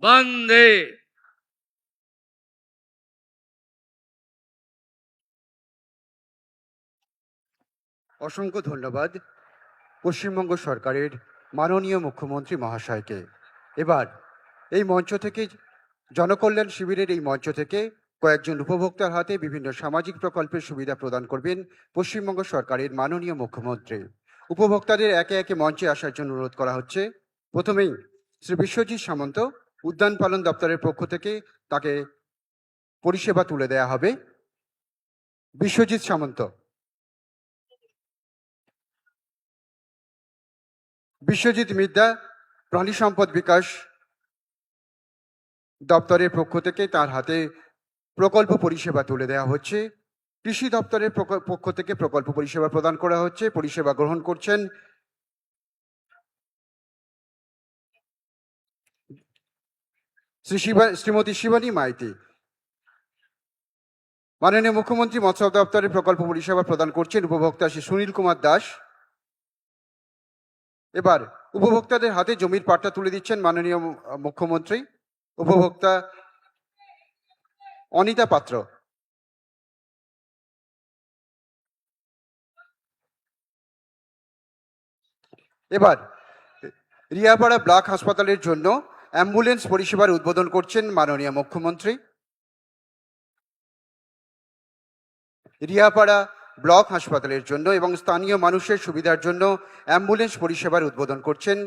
বন্দে। অসংখ্য ধন্যবাদ পশ্চিমবঙ্গ সরকারের মাননীয় মুখ্যমন্ত্রী মহাশয়কে। এবার এই মঞ্চ থেকে, জনকল্যাণ শিবিরের এই মঞ্চ থেকে কয়েকজন উপভোক্তার হাতে বিভিন্ন সামাজিক প্রকল্পের সুবিধা প্রদান করবেন পশ্চিমবঙ্গ সরকারের মাননীয় মুখ্যমন্ত্রী। উপভোক্তাদের একে একে মঞ্চে আসার জন্য অনুরোধ করা হচ্ছে। প্রথমেই শ্রী বিশ্বজিৎ সামন্ত, উদ্যান পালন দপ্তরের পক্ষ থেকে তাকে পরিষেবা তুলে দেওয়া হবে। বিশ্বজিৎ সামন্ত। বিশ্বজিৎ মিদ্যা, প্রাণী সম্পদ বিকাশ দপ্তরের পক্ষ থেকে তার হাতে প্রকল্প পরিষেবা তুলে দেওয়া হচ্ছে। কৃষি দপ্তরের পক্ষ থেকে প্রকল্প পরিষেবা প্রদান করা হচ্ছে। পরিষেবা গ্রহণ করছেন শ্রীমতী শিবানী মাইতি। মাননীয় মুখ্যমন্ত্রী মৎস্য দপ্তরের প্রকল্প পরিষেবা প্রদান করছেন উপভোক্তা শ্রী সুনীল কুমার দাস। এবার উপভোক্তাদের হাতে জমির পাট্টা তুলে দিচ্ছেন মাননীয় মুখ্যমন্ত্রী। উপভোক্তা অনিতা পাত্র। এবার রিয়াপাড়া ব্লক হাসপাতালের জন্য অ্যাম্বুলেন্স পরিষেবার উদ্বোধন করছেন মাননীয় মুখ্যমন্ত্রী। রিয়াপাড়া ব্লক হাসপাতালের জন্য এবং স্থানীয় মানুষের সুবিধার জন্য অ্যাম্বুলেন্স পরিষেবার উদ্বোধন করছেন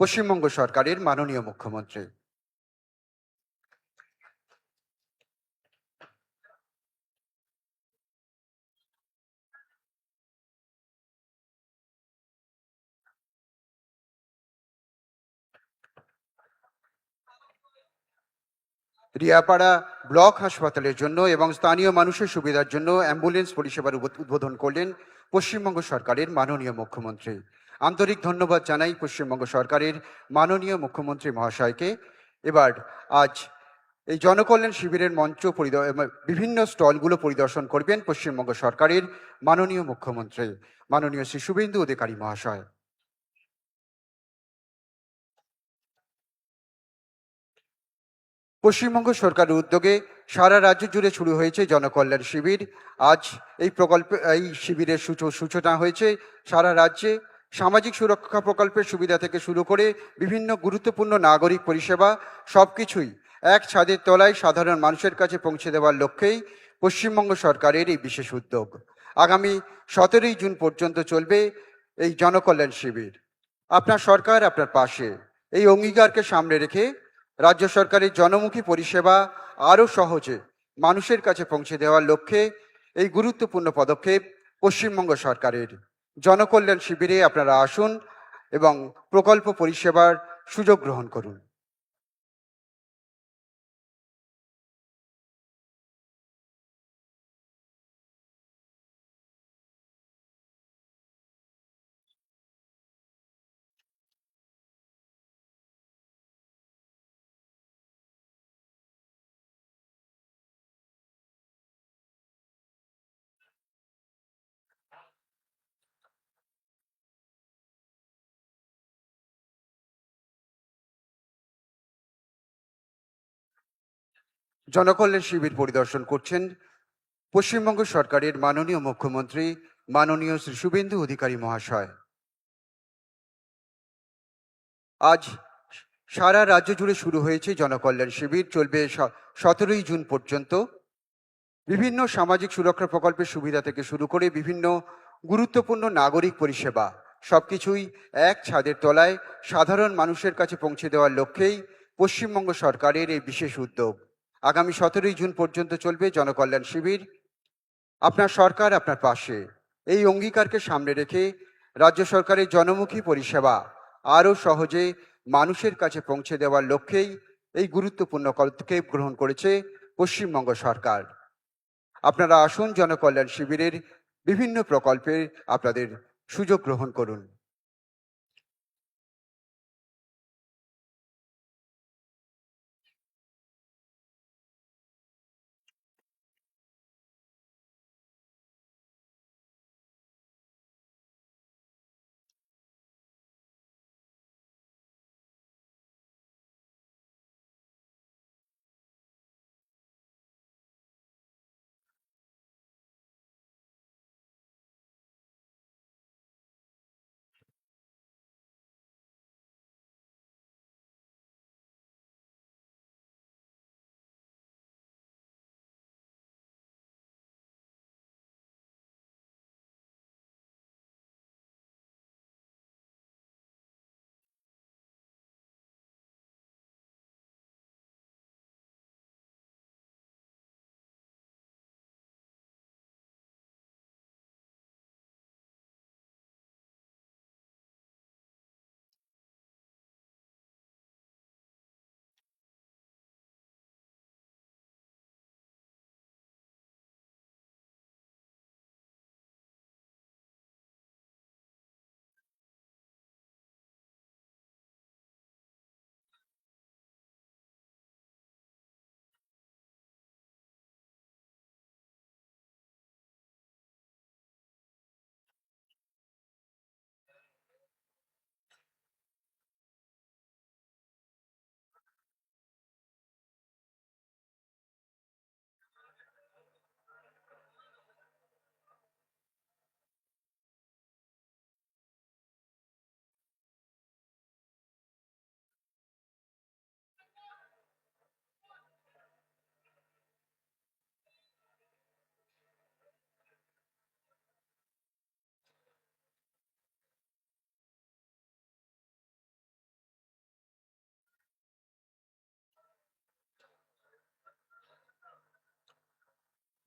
পশ্চিমবঙ্গ সরকারের মাননীয় মুখ্যমন্ত্রী। রিয়াপাড়া ব্লক হাসপাতালের জন্য এবং স্থানীয় মানুষের সুবিধার জন্য অ্যাম্বুলেন্স পরিষেবার উদ্বোধন করলেন পশ্চিমবঙ্গ সরকারের মাননীয় মুখ্যমন্ত্রী। আন্তরিক ধন্যবাদ জানাই পশ্চিমবঙ্গ সরকারের মাননীয় মুখ্যমন্ত্রী মহাশয়কে। এবার আজ এই জনকল্যাণ শিবিরের মঞ্চ বিভিন্ন স্টলগুলো পরিদর্শন করবেন পশ্চিমবঙ্গ সরকারের মাননীয় মুখ্যমন্ত্রী মাননীয় শ্রী শুভেন্দু অধিকারী মহাশয়। পশ্চিমবঙ্গ সরকারের উদ্যোগে সারা রাজ্য জুড়ে শুরু হয়েছে জনকল্যাণ শিবির। আজ এই শিবিরের সূচনা হয়েছে সারা রাজ্যে। সামাজিক সুরক্ষা প্রকল্পের সুবিধা থেকে শুরু করে বিভিন্ন গুরুত্বপূর্ণ নাগরিক পরিষেবা সবকিছুই এক ছাদের তলায় সাধারণ মানুষের কাছে পৌঁছে দেওয়ার লক্ষ্যেই পশ্চিমবঙ্গ সরকারের এই বিশেষ উদ্যোগ। আগামী 17 জুন পর্যন্ত চলবে এই জনকল্যাণ শিবির। আপনার সরকার আপনার পাশে, এই অঙ্গীকারকে সামনে রেখে রাজ্য সরকারের জনমুখী পরিষেবা আরও সহজে মানুষের কাছে পৌঁছে দেওয়ার লক্ষ্যে এই গুরুত্বপূর্ণ পদক্ষেপ পশ্চিমবঙ্গ সরকারের। জনকল্যাণ শিবিরে আপনারা আসুন এবং প্রকল্প পরিষেবার সুযোগ গ্রহণ করুন। জনকল্যাণ শিবির পরিদর্শন করছেন পশ্চিমবঙ্গ সরকারের মাননীয় মুখ্যমন্ত্রী মাননীয় শ্রী শুভেন্দু অধিকারী মহাশয়। আজ সারা রাজ্য জুড়ে শুরু হয়েছে জনকল্যাণ শিবির, চলবে 17 জুন পর্যন্ত। বিভিন্ন সামাজিক সুরক্ষা প্রকল্পের সুবিধা থেকে শুরু করে বিভিন্ন গুরুত্বপূর্ণ নাগরিক পরিষেবা সবকিছুই এক ছাদের তলায় সাধারণ মানুষের কাছে পৌঁছে দেওয়ার লক্ষ্যেই পশ্চিমবঙ্গ সরকারের এই বিশেষ উদ্যোগ। আগামী 17 জুন পর্যন্ত চলবে জনকল্যাণ শিবির। আপনার সরকার আপনার পাশে, এই অঙ্গীকারকে সামনে রেখে রাজ্য সরকারের জনমুখী পরিষেবা আরও সহজে মানুষের কাছে পৌঁছে দেওয়ার লক্ষ্যেই এই গুরুত্বপূর্ণ পদক্ষেপ গ্রহণ করেছে পশ্চিমবঙ্গ সরকার। আপনারা আসুন জনকল্যাণ শিবিরের বিভিন্ন প্রকল্পে আপনাদের সুযোগ গ্রহণ করুন।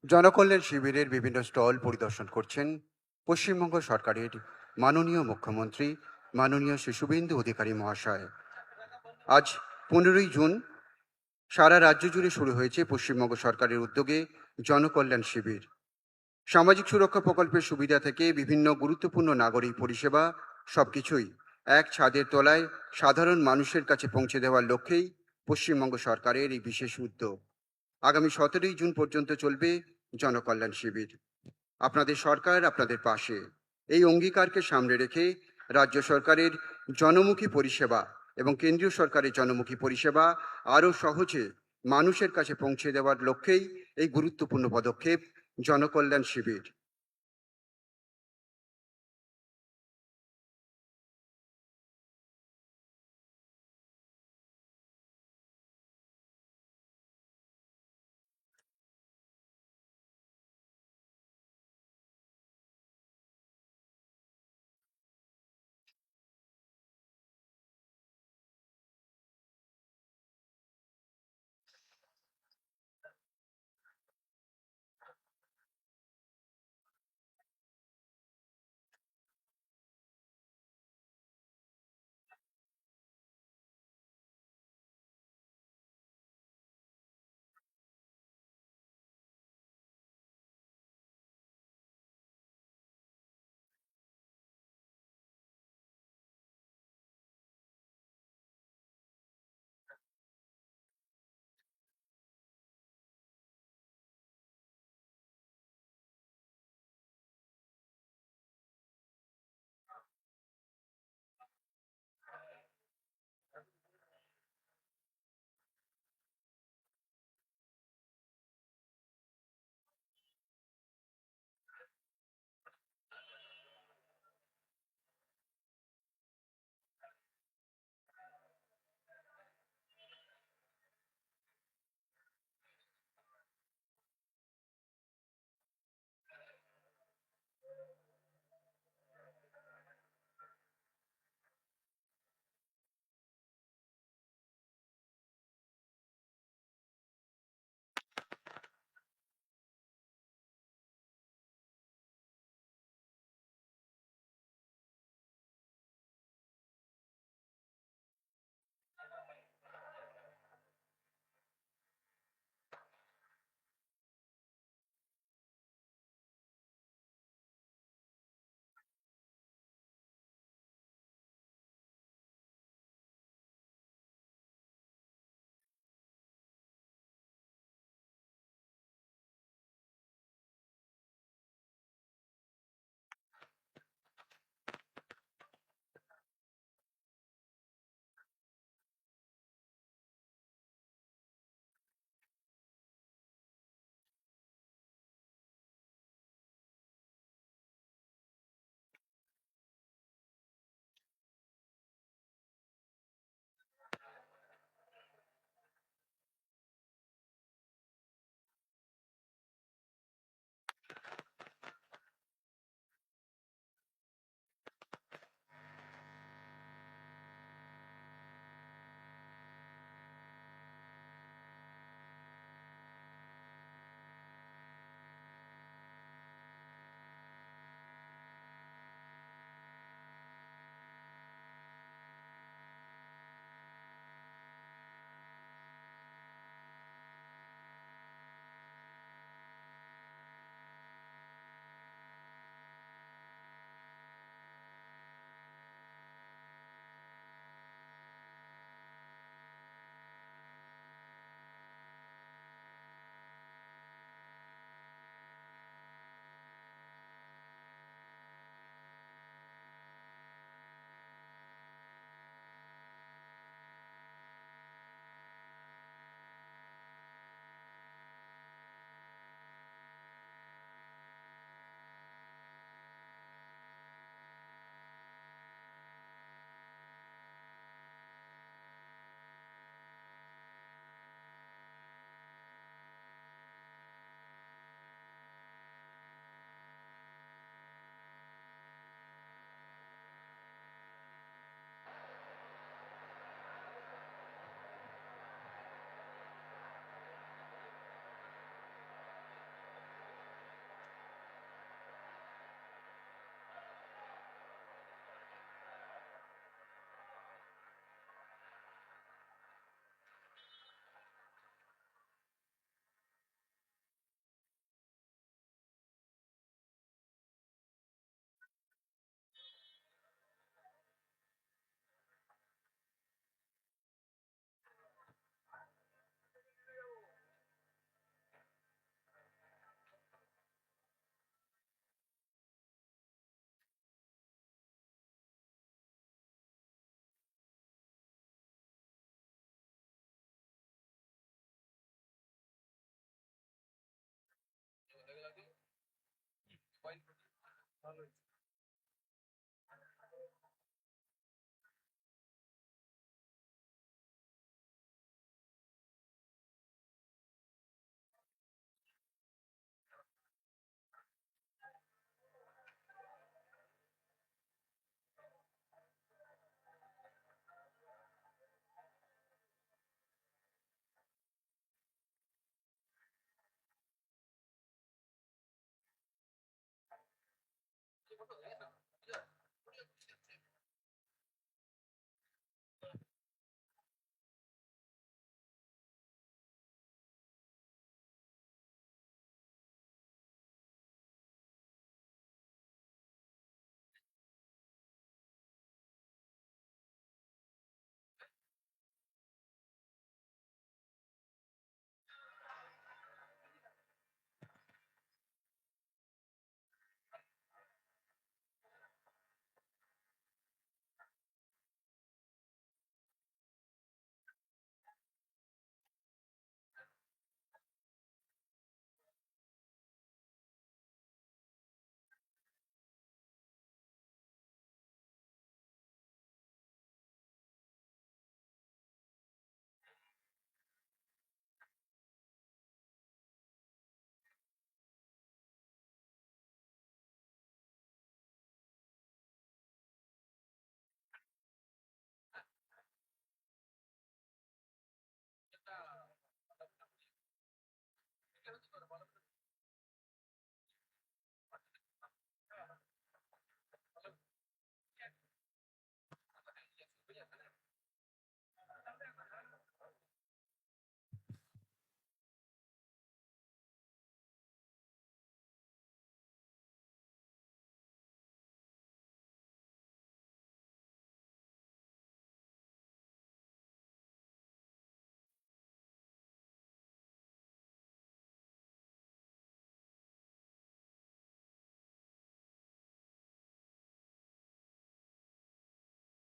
জনকল্যাণ শিবিরের বিভিন্ন স্টল পরিদর্শন করছেন পশ্চিমবঙ্গ সরকারের মাননীয় মুখ্যমন্ত্রী মাননীয় শ্রী শুভেন্দু অধিকারী মহাশয়। আজ 15ই জুন সারা রাজ্য জুড়ে শুরু হয়েছে পশ্চিমবঙ্গ সরকারের উদ্যোগে জনকল্যাণ শিবির। সামাজিক সুরক্ষা প্রকল্পের সুবিধা থেকে বিভিন্ন গুরুত্বপূর্ণ নাগরিক পরিষেবা সবকিছুই এক ছাদের তলায় সাধারণ মানুষের কাছে পৌঁছে দেওয়ার লক্ষ্যেই পশ্চিমবঙ্গ সরকারের এই বিশেষ উদ্যোগ। আগামী 17ই জুন পর্যন্ত চলবে জনকল্যাণ শিবির। আপনাদের সরকার আপনাদের পাশে, এই অঙ্গীকারকে সামনে রেখে রাজ্য সরকারের জনমুখী পরিষেবা এবং কেন্দ্রীয় সরকারের জনমুখী পরিষেবা আরও সহজে মানুষের কাছে পৌঁছে দেওয়ার লক্ষ্যেই এই গুরুত্বপূর্ণ পদক্ষেপ জনকল্যাণ শিবির।